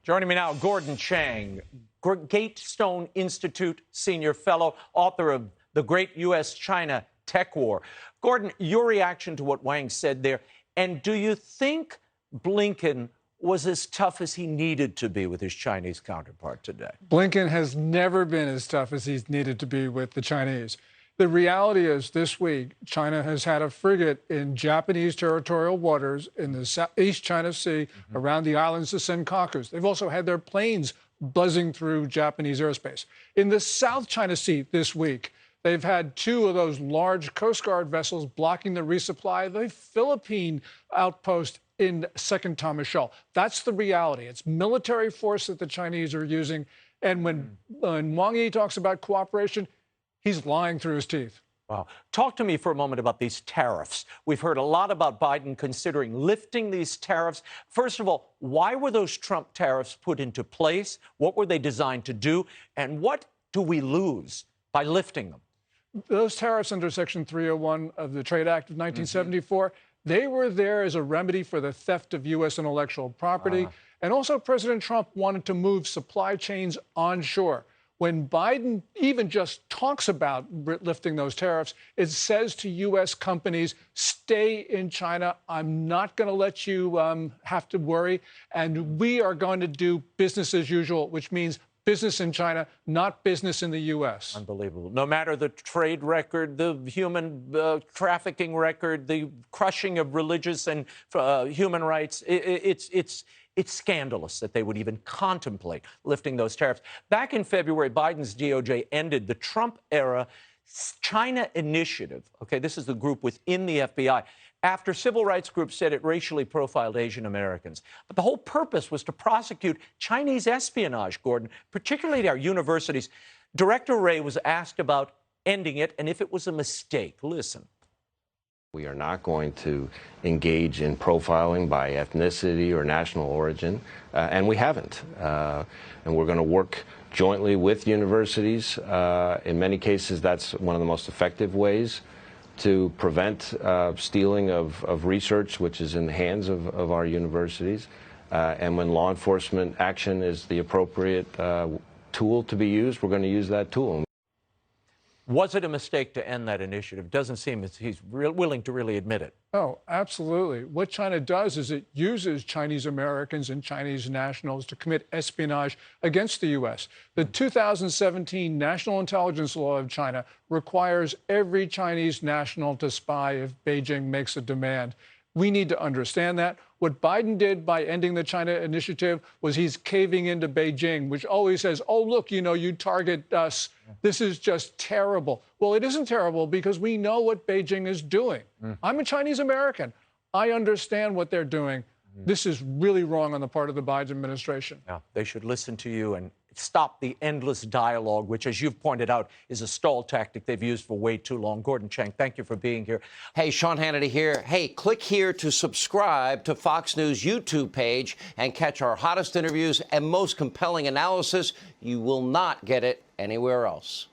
Joining me now, Gordan Chang, Gatestone Institute Senior Fellow, author of The Great U.S.-China Tech War. Gordan, your reaction to what Wang said there, and do you think Blinken was as tough as he needed to be with his Chinese counterpart today? Blinken has never been as tough as he's needed to be with the Chinese. The reality is this week, China has had a frigate in Japanese territorial waters in the East China Sea around the islands of Senkakus. They've also had their planes buzzing through Japanese airspace. In the South China Sea this week, they've had two of those large Coast Guard vessels blocking the resupply of the Philippine outpost in Second Thomas Shoal. That's the reality. It's military force that the Chinese are using. And when Wang Yi talks about cooperation, he's lying through his teeth. Wow. Talk to me for a moment about these tariffs. We've heard a lot about Biden considering lifting these tariffs. First of all, why were those Trump tariffs put into place? What were they designed to do? And what do we lose by lifting them? Those tariffs under Section 301 of the Trade Act of 1974, they were there as a remedy for the theft of U.S. intellectual property. And also President Trump wanted to move supply chains onshore. When Biden even just talks about lifting those tariffs, it says to U.S. companies, stay in China. I'm not going to let you have to worry. And we are going to do business as usual, which means business in China, not business in the U.S. Unbelievable. No matter the trade record, the human trafficking record, the crushing of religious and human rights, it's scandalous that they would even contemplate lifting those tariffs. Back in February, Biden's DOJ ended the Trump-era China Initiative. Okay, this is the group within the FBI, after civil rights groups said it racially profiled Asian Americans. But the whole purpose was to prosecute Chinese espionage, Gordan, particularly at our universities. Director Wray was asked about ending it and if it was a mistake. Listen. We are not going to engage in profiling by ethnicity or national origin, and we haven't. And we're going to work jointly with universities. In many cases, that's one of the most effective ways to prevent stealing of research, which is in the hands of our universities. And when law enforcement action is the appropriate tool to be used, we're going to use that tool. Was it a mistake to end that initiative? Doesn't seem as he's willing to really admit it. Oh, absolutely. What China does is it uses Chinese Americans and Chinese nationals to commit espionage against the U.S. The 2017 National Intelligence Law of China requires every Chinese national to spy if Beijing makes a demand. We need to understand that. What Biden did by ending the China Initiative was he's caving into Beijing, which always says, oh, look, you target us. This is just terrible. Well, it isn't terrible because we know what Beijing is doing. I'm a Chinese American. I understand what they're doing. This is really wrong on the part of the Biden administration. Yeah, they should listen to you and stop the endless dialogue, which, as you've pointed out, is a stall tactic they've used for way too long. Gordan Chang, thank you for being here. Hey, Sean Hannity here. Hey, click here to subscribe to Fox News YouTube page and catch our hottest interviews and most compelling analysis. You will not get it anywhere else.